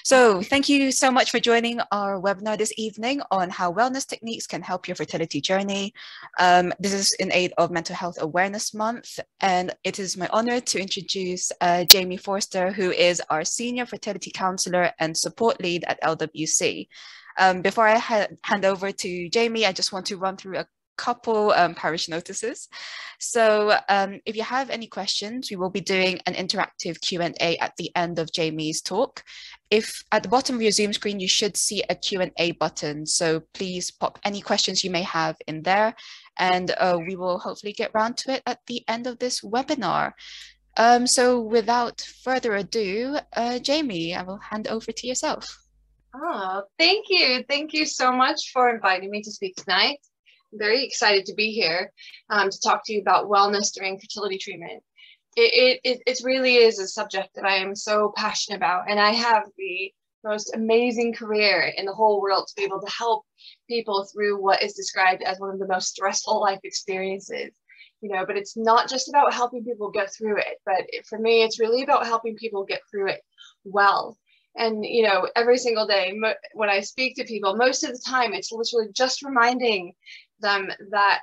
So thank you so much for joining our webinar this evening on how wellness techniques can help your fertility journey. This is in aid of Mental Health Awareness Month, and it is my honor to introduce Jamie Forster, who is our Senior Fertility Counsellor and Support Lead at LWC. Before I hand over to Jamie, I just want to run through a couple parish notices. So if you have any questions, we will be doing an interactive Q&A at the end of Jamie's talk. If at the bottom of your Zoom screen, you should see a Q&A button. So please pop any questions you may have in there, and we will hopefully get round to it at the end of this webinar. So without further ado, Jamie, I will hand over to yourself. Oh, thank you. Thank you so much for inviting me to speak tonight. I'm very excited to be here to talk to you about wellness during fertility treatment. It really is a subject that I am so passionate about, and I have the most amazing career in the whole world to be able to help people through what is described as one of the most stressful life experiences. But it's not just about helping people get through it, but for me, it's really about helping people get through it well. And, every single day when I speak to people, most of the time, it's literally just reminding them that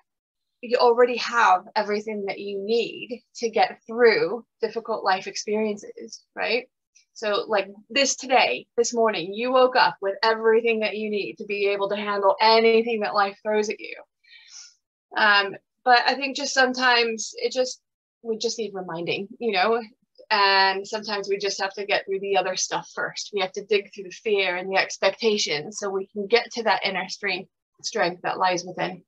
you already have everything that you need to get through difficult life experiences, right? So like this morning, you woke up with everything that you need to be able to handle anything that life throws at you. But I think just sometimes we just need reminding, and sometimes we just have to get through the other stuff first. We have to dig through the fear and the expectations so we can get to that inner strength that lies within.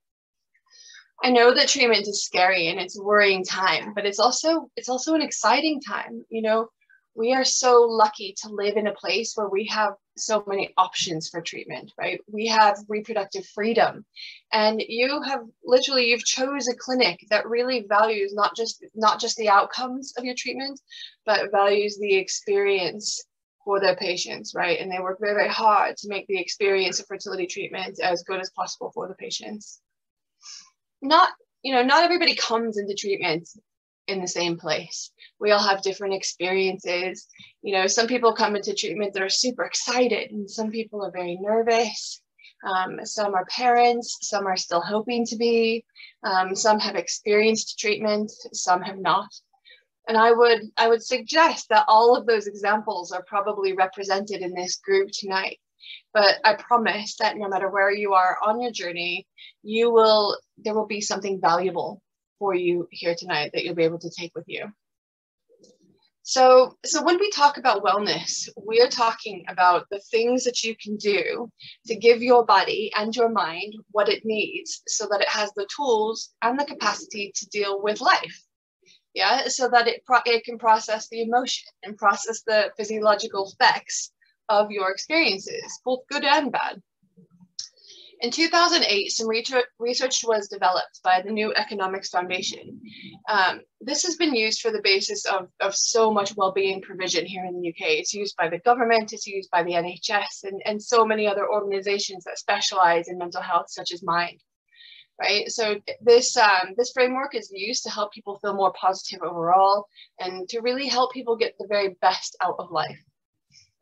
I know that treatment is scary and it's a worrying time, but it's also an exciting time. We are so lucky to live in a place where we have so many options for treatment, right? We have reproductive freedom, and you've chose a clinic that really values not just the outcomes of your treatment, but values the experience for their patients, right? And they work very, very hard to make the experience of fertility treatment as good as possible for the patients. Not everybody comes into treatment in the same place. We all have different experiences. Some people come into treatment that are super excited, and some people are very nervous. Some are parents, some are still hoping to be. Some have experienced treatment, some have not. And I would suggest that all of those examples are probably represented in this group tonight. But I promise that no matter where you are on your journey, there will be something valuable for you here tonight that you'll be able to take with you. So when we talk about wellness, we are talking about the things that you can do to give your body and your mind what it needs so that it has the tools and the capacity to deal with life. Yeah, so that it can process the emotion and process the physiological effects of your experiences, both good and bad. In 2008, some research was developed by the New Economics Foundation. This has been used for the basis of so much well-being provision here in the UK. It's used by the government, it's used by the NHS, and so many other organizations that specialize in mental health, such as Mind. Right, so this framework is used to help people feel more positive overall and to really help people get the very best out of life.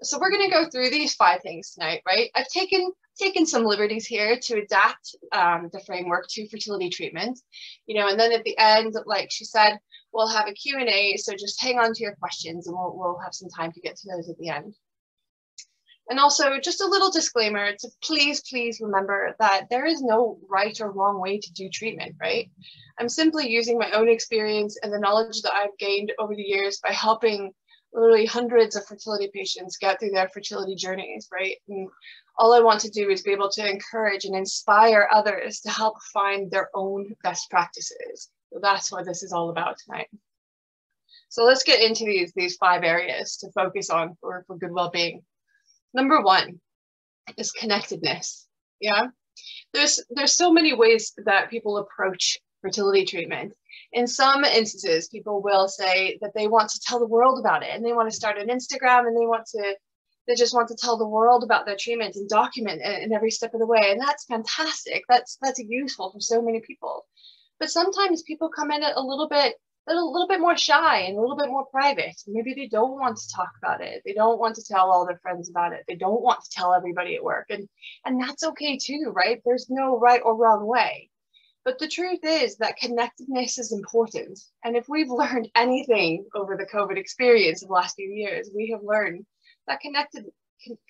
So we're going to go through these 5 things tonight, right? I've taken some liberties here to adapt the framework to fertility treatment, and then at the end, like she said, we'll have a Q&A, so just hang on to your questions and we'll have some time to get to those at the end. And also, just a little disclaimer to please remember that there is no right or wrong way to do treatment, right? I'm simply using my own experience and the knowledge that I've gained over the years by helping literally hundreds of fertility patients get through their fertility journeys, right? And all I want to do is be able to encourage and inspire others to help find their own best practices. So that's what this is all about tonight. So let's get into these 5 areas to focus on for good well-being. Number 1 is connectedness. Yeah, there's so many ways that people approach fertility treatment. In some instances, people will say that they want to tell the world about it, and they want to start an Instagram, and they just want to tell the world about their treatment and document it in every step of the way. And that's fantastic. That's useful for so many people. But sometimes people come in a little bit a little bit more shy and a little bit more private. Maybe they don't want to talk about it. They don't want to tell all their friends about it. They don't want to tell everybody at work. And that's okay too, right? There's no right or wrong way. But the truth is that connectedness is important. And if we've learned anything over the COVID experience of the last few years, we have learned that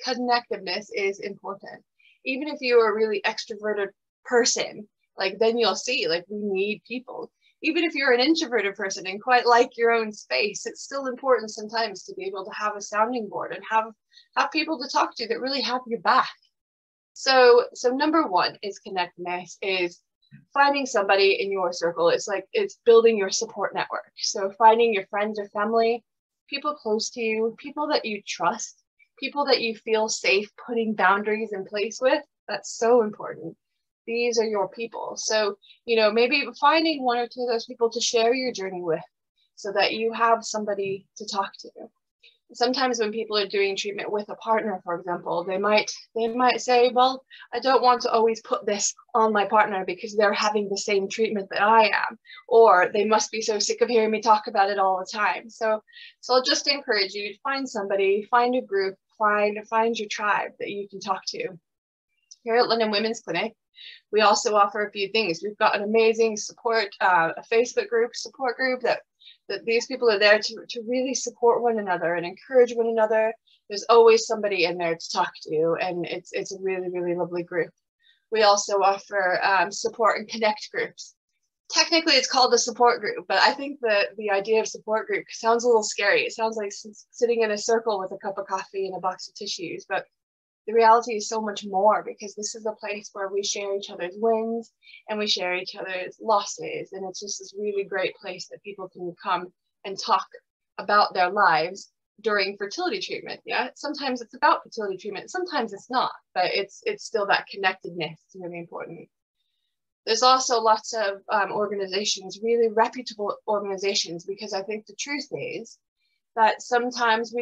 connectiveness is important. Even if you're a really extroverted person, like then you'll see, like we need people. Even if you're an introverted person and quite like your own space, it's still important sometimes to be able to have a sounding board and have people to talk to that really have your back. So number one is connectedness, is finding somebody in your circle. It's building your support network. So finding your friends or family, people close to you, people that you trust, people that you feel safe putting boundaries in place with. That's so important. These are your people. So, maybe finding one or two of those people to share your journey with so that you have somebody to talk to. Sometimes when people are doing treatment with a partner, for example, they might say, well, I don't want to always put this on my partner because they're having the same treatment that I am, or they must be so sick of hearing me talk about it all the time. So I'll just encourage you to find somebody, find a group, find your tribe that you can talk to. Here at London Women's Clinic, we also offer a few things. We've got an amazing support, a Facebook group, support group that these people are there to really support one another and encourage one another. There's always somebody in there to talk to, and it's a really, really lovely group. We also offer support and connect groups. Technically, it's called a support group, but I think the idea of support group sounds a little scary. It sounds like sitting in a circle with a cup of coffee and a box of tissues, but the reality is so much more, because this is a place where we share each other's wins and we share each other's losses. And it's just this really great place that people can come and talk about their lives during fertility treatment. Yeah, sometimes it's about fertility treatment, sometimes it's not, but it's still that connectedness is really important. There's also lots of organizations, really reputable organizations, because I think the truth is that sometimes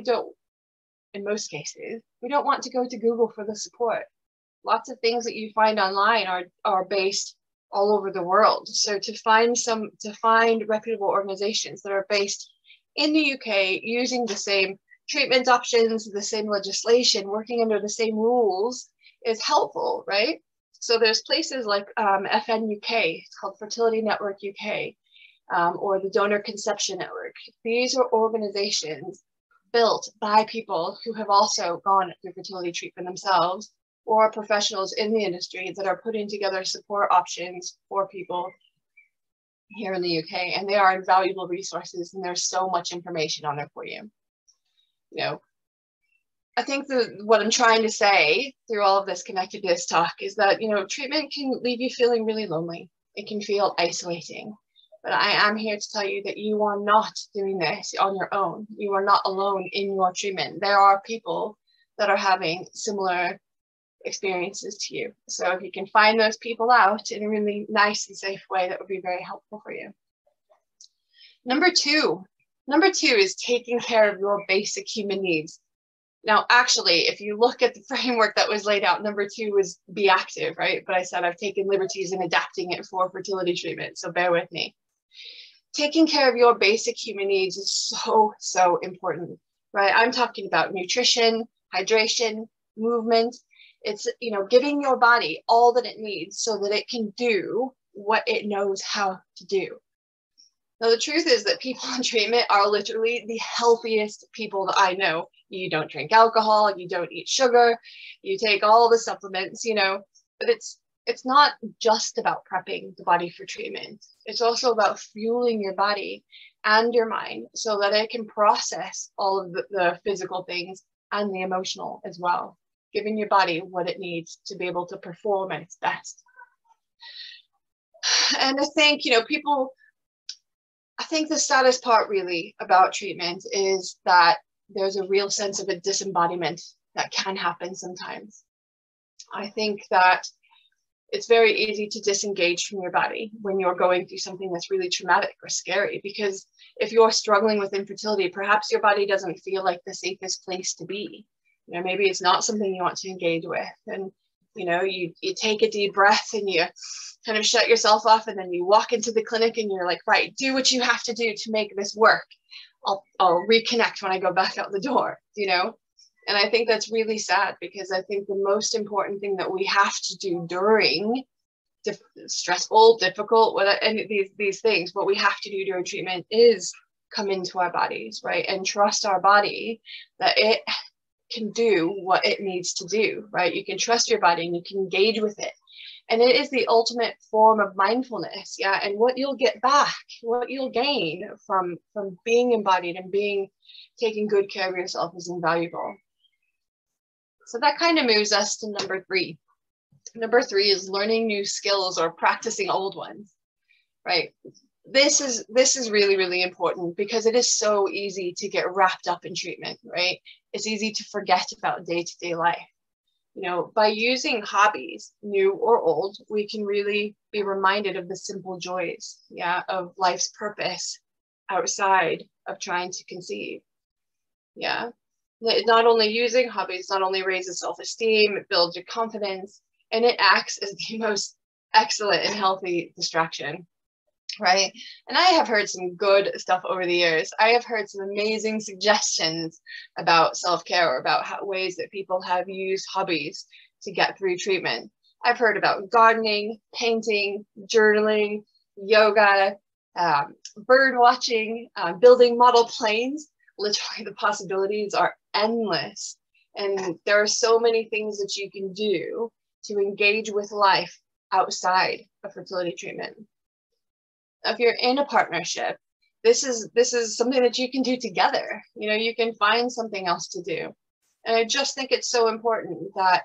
in most cases, we don't want to go to Google for the support. Lots of things that you find online are based all over the world. So to find reputable organizations that are based in the UK, using the same treatment options, the same legislation, working under the same rules, is helpful, right? So there's places like FN UK, it's called Fertility Network UK, or the Donor Conception Network. These are organizations built by people who have also gone through fertility treatment themselves, or professionals in the industry that are putting together support options for people here in the UK. And they are invaluable resources, and there's so much information on there for you. I think what I'm trying to say through all of this connectedness talk is that, treatment can leave you feeling really lonely. It can feel isolating. But I am here to tell you that you are not doing this on your own. You are not alone in your treatment. There are people that are having similar experiences to you. So if you can find those people out in a really nice and safe way, that would be very helpful for you. Number two is taking care of your basic human needs. Now, actually, if you look at the framework that was laid out, number two was be active, right? But I said I've taken liberties in adapting it for fertility treatment, so bear with me. Taking care of your basic human needs is so important, right? I'm talking about nutrition, hydration, movement. It's, giving your body all that it needs so that it can do what it knows how to do. Now, the truth is that people in treatment are literally the healthiest people that I know. You don't drink alcohol, you don't eat sugar, you take all the supplements, but it's not just about prepping the body for treatment. It's also about fueling your body and your mind so that it can process all of the physical things and the emotional as well, giving your body what it needs to be able to perform at its best. And I think, I think the saddest part really about treatment is that there's a real sense of a disembodiment that can happen sometimes. I think that it's very easy to disengage from your body when you're going through something that's really traumatic or scary, because if you're struggling with infertility, perhaps your body doesn't feel like the safest place to be. Maybe it's not something you want to engage with. And You know, you take a deep breath and you kind of shut yourself off, and then you walk into the clinic and you're like, right, do what you have to do to make this work. I'll reconnect when I go back out the door, you know? And I think that's really sad, because I think the most important thing that we have to do during stressful, difficult, whatever, and these things, what we have to do during treatment is come into our bodies, right? And trust our body that it can do what it needs to do, right? You can trust your body and you can engage with it. And it is the ultimate form of mindfulness, yeah. And what you'll get back, what you'll gain from being embodied and taking good care of yourself is invaluable. So that kind of moves us to number 3. Number 3 is learning new skills or practicing old ones, right? This is really, really important, because it is so easy to get wrapped up in treatment, right? It's easy to forget about day-to-day life. You know, by using hobbies, new or old, we can really be reminded of the simple joys, yeah, of life's purpose outside of trying to conceive, yeah. Not only using hobbies, not only raises self-esteem, it builds your confidence, and it acts as the most excellent and healthy distraction, right? And I have heard some good stuff over the years. I have heard some amazing suggestions about self-care, or about ways that people have used hobbies to get through treatment. I've heard about gardening, painting, journaling, yoga, bird watching, building model planes. Literally, the possibilities are endless. And there are so many things that you can do to engage with life outside of fertility treatment. If you're in a partnership, this is something that you can do together. You know, you can find something else to do. And I just think it's so important that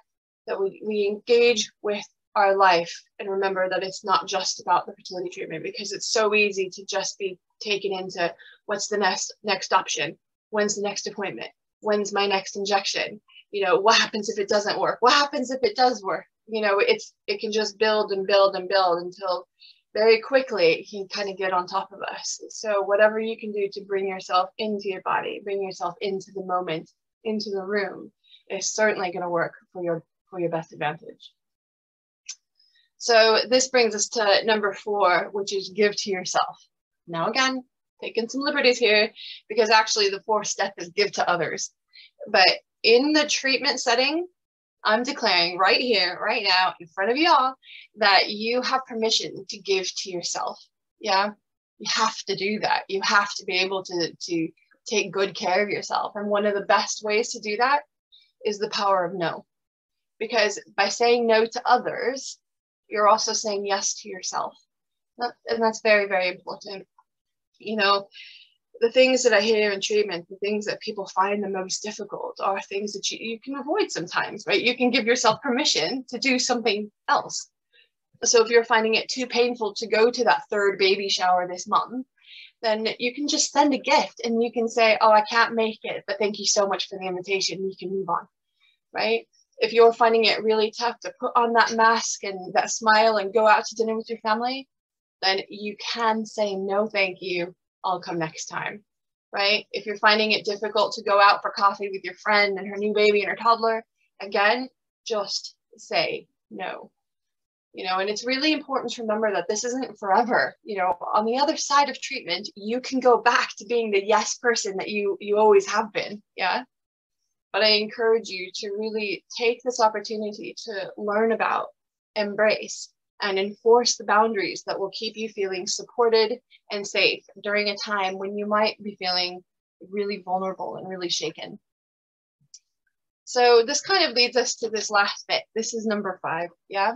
we engage with our life and remember that it's not just about the fertility treatment, because it's so easy to just be taken into what's the next option, when's the next appointment, when's my next injection, you know, what happens if it doesn't work, what happens if it does work. You know, it can just build and build and build until very quickly it can kind of get on top of us. So whatever you can do to bring yourself into your body, bring yourself into the moment, into the room, is certainly going to work for your best advantage. So this brings us to number 4, which is give to yourself. Now again, taking some liberties here, because actually the 4th step is give to others. But in the treatment setting, I'm declaring right here, right now, in front of you all, that you have permission to give to yourself. Yeah, you have to do that. You have to be able to take good care of yourself. And one of the best ways to do that is the power of no. Because by saying no to others, you're also saying yes to yourself. And that's very, very important. You know, the things that I hear in treatment, the things that people find the most difficult are things that you can avoid sometimes, right? You can give yourself permission to do something else. So if you're finding it too painful to go to that 3rd baby shower this month, then you can just send a gift and you can say, oh, I can't make it, but thank you so much for the invitation. You can move on, right? If you're finding it really tough to put on that mask and that smile and go out to dinner with your family, then you can say, no, thank you. I'll come next time, right? If you're finding it difficult to go out for coffee with your friend and her new baby and her toddler, again, just say no. You know, and it's really important to remember that this isn't forever. You know, on the other side of treatment, you can go back to being the yes person that you always have been, yeah? But I encourage you to really take this opportunity to learn about, embrace, and enforce the boundaries that will keep you feeling supported and safe during a time when you might be feeling really vulnerable and really shaken. So this kind of leads us to this last bit. This is number 5, yeah?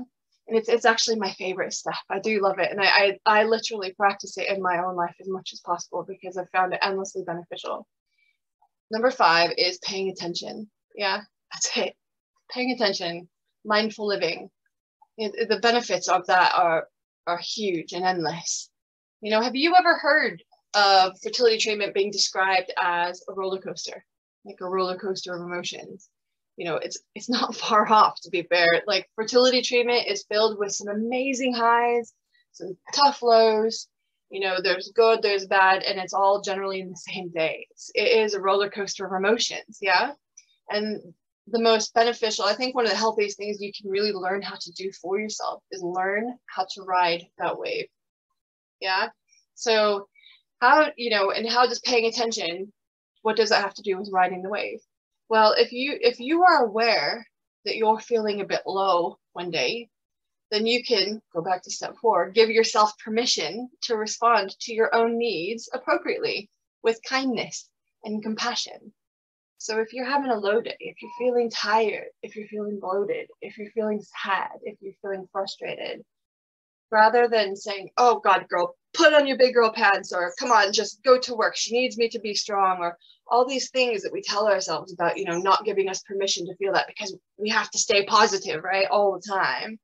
And it's actually my favorite step. I do love it. And I literally practice it in my own life as much as possible because I've found it endlessly beneficial. Number 5 is paying attention. Yeah, that's it. Paying attention, mindful living. The benefits of that are huge and endless. You know, have you ever heard of fertility treatment being described as a roller coaster, like a roller coaster of emotions? You know, it's not far off, to be fair. Like, fertility treatment is filled with some amazing highs, some tough lows. You know, there's good, there's bad, and it's all generally in the same day. It is a roller coaster of emotions, yeah? And the most beneficial, I think one of the healthiest things you can really learn how to do for yourself is learn how to ride that wave. Yeah. So how, and how does paying attention, what does that have to do with riding the wave? Well, if you are aware that you're feeling a bit low one day, then you can go back to step 4, give yourself permission to respond to your own needs appropriately with kindness and compassion. So if you're having a low day, if you're feeling tired, if you're feeling bloated, if you're feeling sad, if you're feeling frustrated, rather than saying, oh God, girl, put on your big girl pants, or come on, just go to work, she needs me to be strong, or all these things that we tell ourselves about, not giving us permission to feel that because we have to stay positive, right, all the time.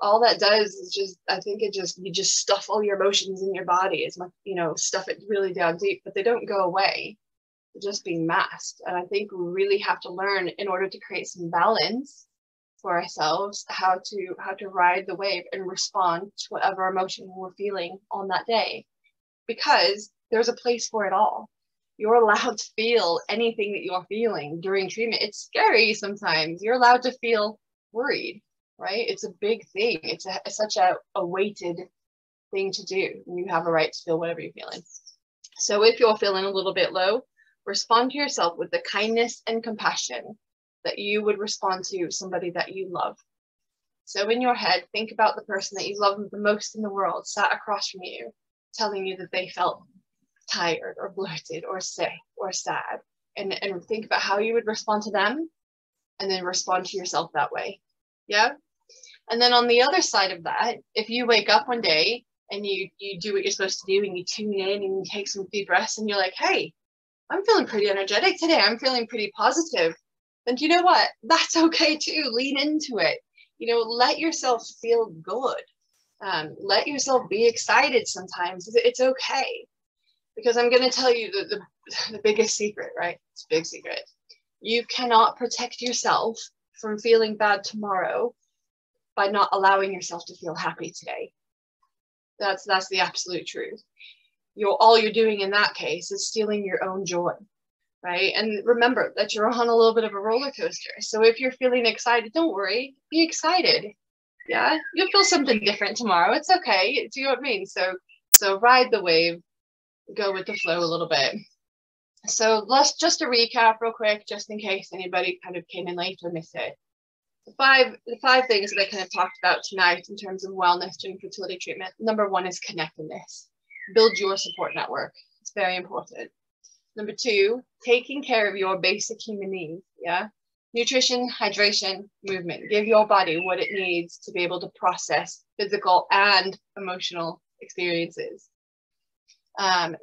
All that does is just, I think you just stuff all your emotions in your body as much, stuff it really down deep, but they don't go away. They're just being masked. And I think we really have to learn, in order to create some balance for ourselves, how to ride the wave and respond to whatever emotion we're feeling on that day, because there's a place for it all. You're allowed to feel anything that you're feeling during treatment. It's scary sometimes. You're allowed to feel worried, right? It's a big thing. It's such a weighted thing to do. You have a right to feel whatever you're feeling. So if you're feeling a little bit low, respond to yourself with the kindness and compassion that you would respond to somebody that you love. So in your head, think about the person that you love the most in the world sat across from you, telling you that they felt tired or bloated or sick or sad, and think about how you would respond to them, and then respond to yourself that way. Yeah. And then on the other side of that, if you wake up one day and you do what you're supposed to do, and you tune in and you take some deep breaths, and you're like, hey, I'm feeling pretty energetic today, I'm feeling pretty positive, then do you know what? That's okay too. Lean into it. Let yourself feel good. Let yourself be excited sometimes. It's okay. Because I'm going to tell you the biggest secret, right? It's a big secret. You cannot protect yourself from feeling bad tomorrow by not allowing yourself to feel happy today. That's the absolute truth. All you're doing in that case is stealing your own joy, right? And remember that you're on a little bit of a roller coaster. So if you're feeling excited, don't worry, be excited. Yeah, you'll feel something different tomorrow. It's okay. Do you know what I mean? So ride the wave, go with the flow a little bit. So let's just to recap real quick, just in case anybody kind of came in late or missed it. The five things that I kind of talked about tonight in terms of wellness during fertility treatment. Number 1 is connectedness. Build your support network. It's very important. Number 2, taking care of your basic human needs. Yeah. Nutrition, hydration, movement. Give your body what it needs to be able to process physical and emotional experiences.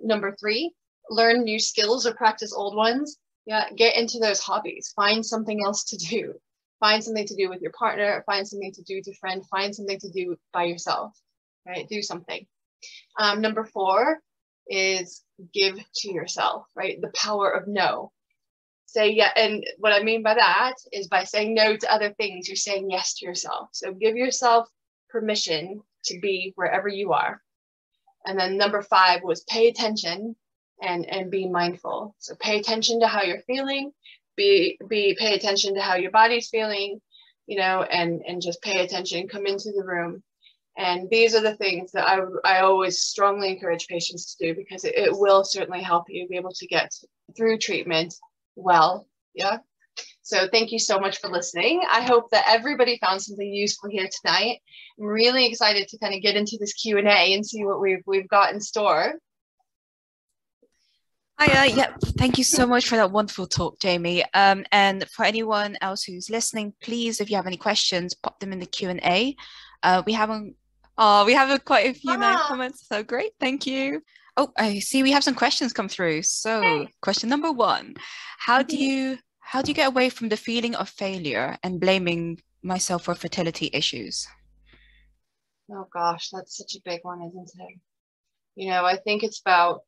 Number 3, learn new skills or practice old ones. Yeah. Get into those hobbies. Find something else to do. Find something to do with your partner. Find something to do with your friend. Find something to do by yourself. Right. Do something. Number 4 is give to yourself, right? The power of no. Say yeah. And what I mean by that is by saying no to other things, you're saying yes to yourself. So give yourself permission to be wherever you are. And then number 5 was pay attention and be mindful. So pay attention to how you're feeling, pay attention to how your body's feeling, and just pay attention, come into the room. And these are the things that I always strongly encourage patients to do, because it will certainly help you be able to get through treatment well. Yeah. So thank you so much for listening. I hope that everybody found something useful here tonight. I'm really excited to kind of get into this Q&A and see what we've got in store. Yeah, thank you so much for that wonderful talk, Jamie. And for anyone else who's listening, please, if you have any questions, pop them in the Q&A. We have quite a few nice comments, so great, thank you. Oh, I see we have some questions come through. So question number 1, how do you get away from the feeling of failure and blaming myself for fertility issues? Oh gosh, that's such a big one, isn't it? I think it's about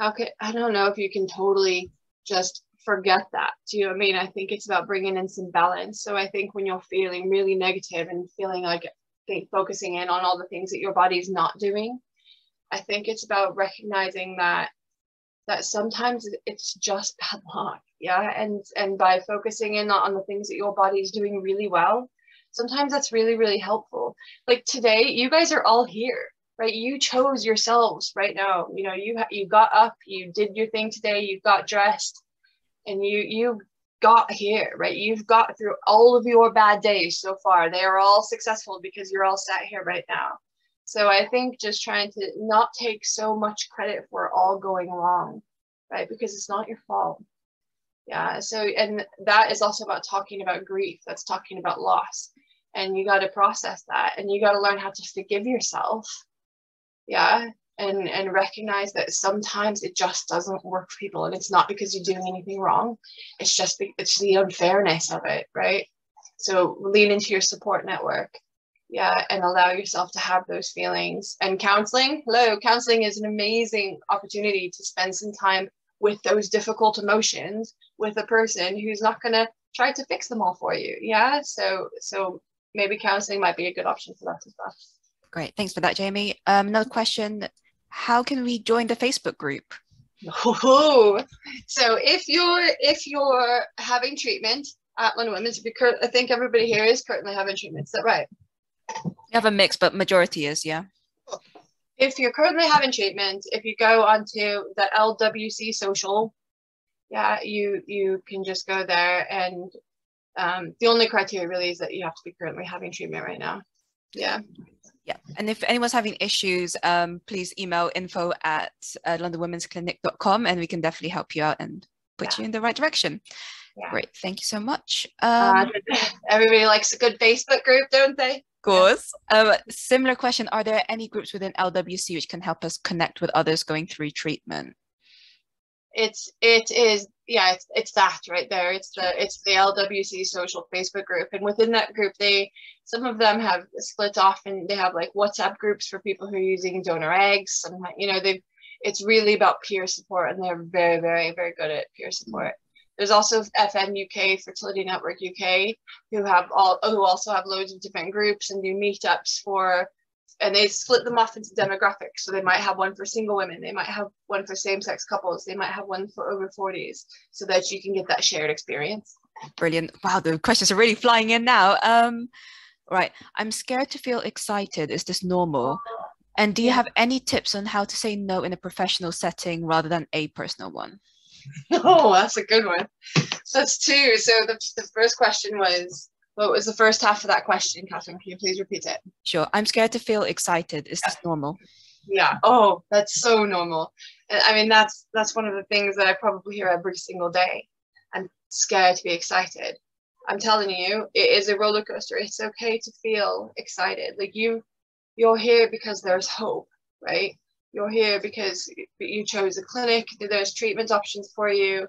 I don't know if you can totally just forget that. Do you know what I mean? I think it's about bringing in some balance. So I think when you're feeling really negative and feeling like focusing in on all the things that your body's not doing, I think it's about recognizing that sometimes it's just bad luck. Yeah, and by focusing in on the things that your body is doing really well, sometimes that's really, really helpful. Like today, you guys are all here, right? You chose yourselves right now. You know, you got up, you did your thing today, you got dressed, and you got here, right? You've got through all of your bad days so far. They are all successful because you're all sat here right now. So I think just trying to not take so much credit for all going wrong, right? Because it's not your fault. Yeah. So, and that is also about talking about grief. That's talking about loss. And you got to process that, and you got to learn how to forgive yourself. Yeah. And recognize that sometimes it just doesn't work for people, and it's not because you're doing anything wrong. It's just it's the unfairness of it, right? So lean into your support network, yeah, and allow yourself to have those feelings. And counseling is an amazing opportunity to spend some time with those difficult emotions with a person who's not going to try to fix them all for you. Yeah, so maybe counseling might be a good option for that as well. Great, thanks for that, Jamie. Another question: how can we join the Facebook group? So if you're having treatment at London Women's, I think everybody here is currently having treatment. Is that right? You have a mix, but majority is, yeah. If you're currently having treatment, if you go onto the LWC social, yeah, you can just go there, and the only criteria really is that you have to be currently having treatment right now. Yeah. Yeah, and if anyone's having issues, please email info@londonwomensclinic.com, and we can definitely help you out and put you in the right direction. Yeah. Great, thank you so much. Everybody likes a good Facebook group, don't they? Of course. Similar question: are there any groups within LWC which can help us connect with others going through treatment? It is it's that right there. It's the LWC social Facebook group, and within that group, some of them have split off, and they have like WhatsApp groups for people who are using donor eggs. Sometimes, it's really about peer support, and they're very, very, very good at peer support. There's also FN UK, Fertility Network UK, who also have loads of different groups and do meetups and they split them off into demographics. So they might have one for single women, they might have one for same-sex couples, they might have one for over 40s, so that you can get that shared experience. Brilliant. Wow, the questions are really flying in now. Right, I'm scared to feel excited. Is this normal? And do you have any tips on how to say no in a professional setting rather than a personal one? Oh, that's a good one. So that's two. So the first question was, what was the first half of that question, Catherine? Can you please repeat it? Sure. I'm scared to feel excited. Is this normal? Yeah. Oh, that's so normal. I mean, that's one of the things that I probably hear every single day. I'm scared to be excited. I'm telling you, it is a roller coaster. It's okay to feel excited. Like you're here because there's hope, right? You're here because you chose a clinic. There's treatment options for you.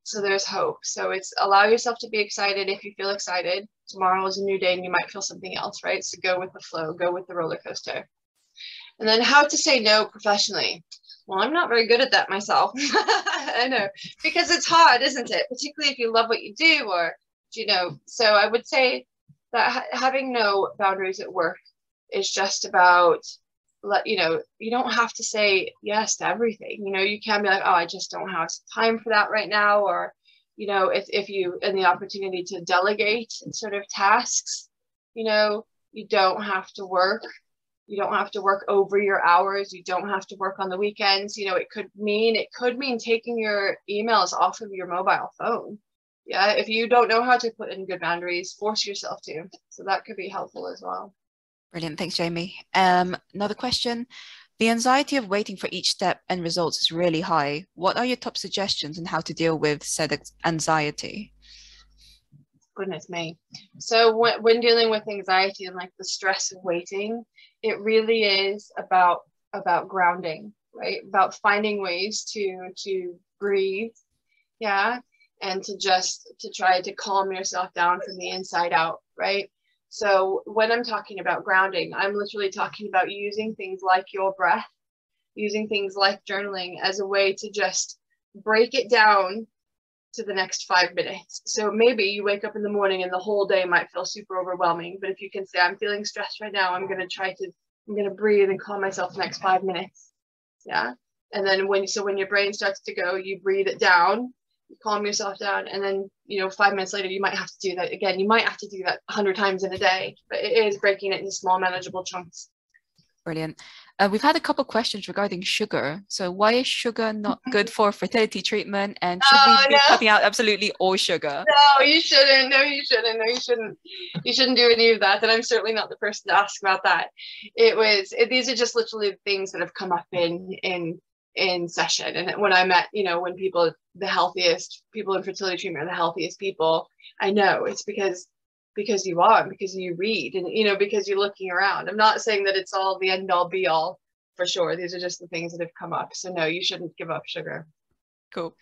So there's hope. So it's allow yourself to be excited. If you feel excited, tomorrow is a new day and you might feel something else, right? So go with the flow, go with the roller coaster. And then how to say no professionally. Well, I'm not very good at that myself. I know, because it's hard, isn't it? Particularly if you love what you do, so I would say that having no boundaries at work is just about, you don't have to say yes to everything. You can be like, oh, I just don't have time for that right now. Or, if you, and the opportunity to delegate sort of tasks, you don't have to work. You don't have to work over your hours. You don't have to work on the weekends. It could mean taking your emails off of your mobile phone. Yeah. If you don't know how to put in good boundaries, force yourself to. So that could be helpful as well. Brilliant. Thanks, Jamie. Another question. The anxiety of waiting for each step and results is really high. What are your top suggestions on how to deal with said anxiety? Goodness me. So when dealing with anxiety and like the stress of waiting, it really is about grounding, right? About finding ways to breathe, yeah, and to try to calm yourself down from the inside out, right? So when I'm talking about grounding, I'm literally talking about using things like your breath, using things like journaling as a way to just break it down to the next 5 minutes. So maybe you wake up in the morning and the whole day might feel super overwhelming, but if you can say, I'm feeling stressed right now, I'm going to breathe and calm myself the next 5 minutes. Yeah. And then when your brain starts to go, you breathe it down you calm yourself down, and then, 5 minutes later, you might have to do that again. You might have to do that 100 times in a day, but it is breaking it into small, manageable chunks. Brilliant. We've had a couple of questions regarding sugar. So why is sugar not good for fertility treatment? And should we be cutting out absolutely all sugar? No, you shouldn't. No, you shouldn't. No, you shouldn't. You shouldn't do any of that. And I'm certainly not the person to ask about that. These are just literally things that have come up in session. And when I met, when people, the healthiest people in fertility treatment are the healthiest people, I know it's because you are, because you read, and because you're looking around. I'm not saying that it's all the end all be all, for sure. These are just the things that have come up. So no, you shouldn't give up sugar. Cool.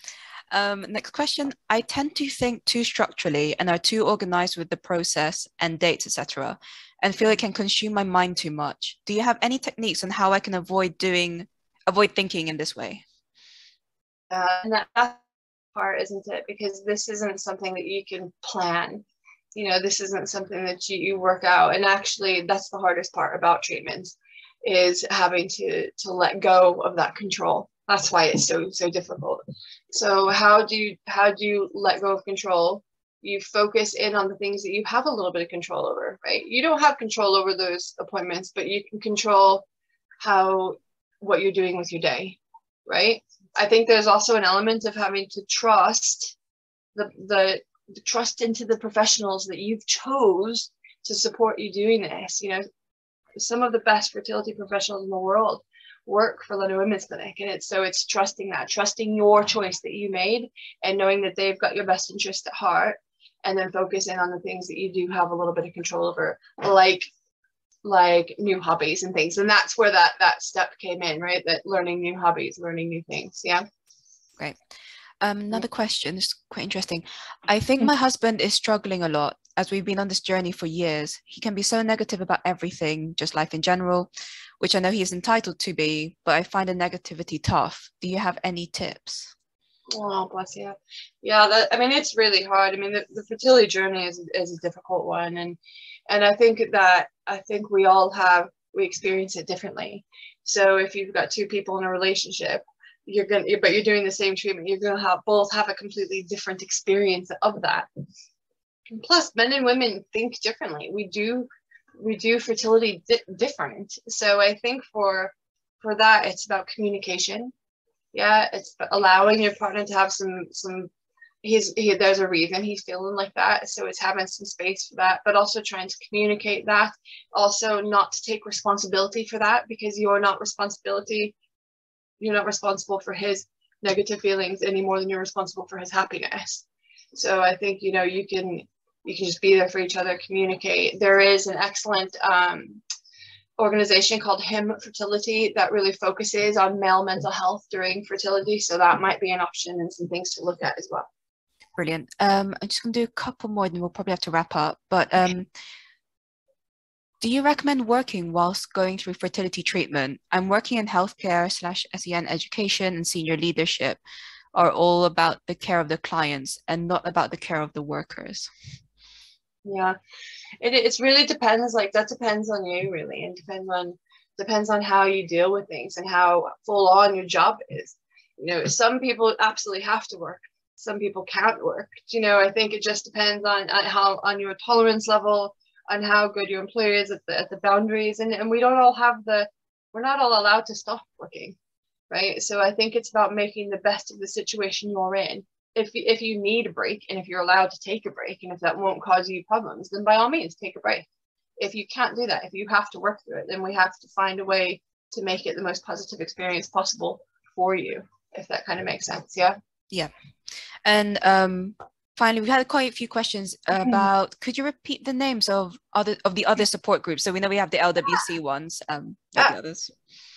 Next question. I tend to think too structurally and are too organized with the process and dates, etc., and feel it can consume my mind too much. Do you have any techniques on how I can avoid thinking in this way? And that's part, isn't it? Because this isn't something that you can plan. This isn't something that you work out. And actually, that's the hardest part about treatments, is having to let go of that control. That's why it's so difficult. So how do you let go of control? You focus in on the things that you have a little bit of control over, right? You don't have control over those appointments, but you can control what you're doing with your day, right? I think there's also an element of having to trust the trust into the professionals that you've chose to support you doing this. Some of the best fertility professionals in the world work for London Women's Clinic, and it's trusting your choice that you made, and knowing that they've got your best interest at heart, and then focus in on the things that you do have a little bit of control over, like new hobbies and things. And that's where that step came in, right? That learning new hobbies, learning new things. Yeah. Great. Another question is quite interesting. I think my husband is struggling a lot as we've been on this journey for years. He can be so negative about everything, just life in general, which I know he is entitled to be, but I find the negativity tough. Do you have any tips? Oh, bless you. Yeah, it's really hard. The fertility journey is a difficult one, and I think we experience it differently. So if you've got two people in a relationship, but you're doing the same treatment, you're gonna both have a completely different experience of that. And plus, men and women think differently. We do fertility different. So I think for that, it's about communication. Yeah, it's allowing your partner to have there's a reason he's feeling like that, so it's having some space for that, but also trying to communicate that, also not to take responsibility for that, because you're not responsible for his negative feelings any more than you're responsible for his happiness. So I think you can just be there for each other, communicate. There is an excellent organization called Him Fertility that really focuses on male mental health during fertility, so that might be an option and some things to look at as well. Brilliant. I'm just going to do a couple more, and we'll probably have to wrap up. But do you recommend working whilst going through fertility treatment? I'm working in healthcare / SEN education, and senior leadership are all about the care of the clients and not about the care of the workers. Yeah, it really depends. That depends on you, really, and depends on how you deal with things and how full on your job is. Some people absolutely have to work. Some people can't work. I think it just depends on your tolerance level, on how good your employer is at the boundaries, and we're not all allowed to stop working, right? So I think it's about making the best of the situation you're in. If you need a break, and if you're allowed to take a break, and if that won't cause you problems, then by all means take a break. If you can't do that, if you have to work through it, then we have to find a way to make it the most positive experience possible for you, if that kind of makes sense. Yeah. And finally, we had quite a few questions about, could you repeat the names of the other support groups? So we know we have the LWC ones, the others.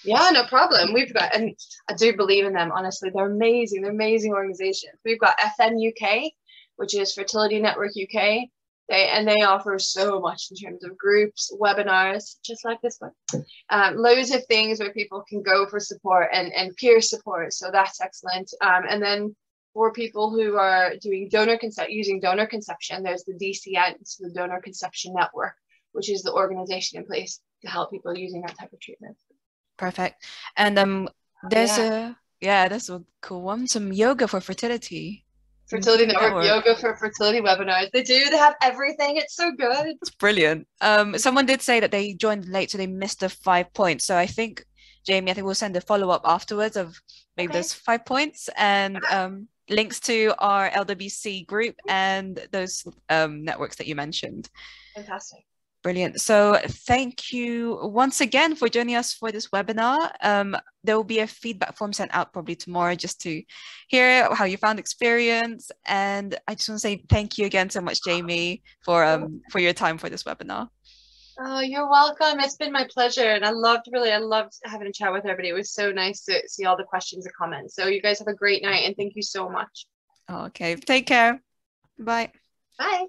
Yeah, no problem. We've got, and I do believe in them, honestly. They're amazing. They're amazing organizations. We've got FN UK, which is Fertility Network UK. They offer so much in terms of groups, webinars, just like this one. Loads of things where people can go for support and peer support. So that's excellent. And then for people who are doing using donor conception, there's the DCN, so the Donor Conception Network, which is the organization in place to help people using that type of treatment. Perfect. And that's a cool one. Some yoga for fertility. Fertility Network yoga for fertility webinars. They do. They have everything. It's so good. It's brilliant. Someone did say that they joined late, so they missed the 5 points. So I think, Jamie, I think we'll send a follow-up afterwards of maybe those 5 points and links to our LWC group and those networks that you mentioned. Fantastic. Brilliant. So thank you once again for joining us for this webinar. There will be a feedback form sent out probably tomorrow just to hear how you found the experience. And I just want to say thank you again so much, Jamie, for your time for this webinar. Oh, you're welcome. It's been my pleasure. And I loved having a chat with everybody. It was so nice to see all the questions and comments. So you guys have a great night and thank you so much. Okay, take care. Bye. Bye.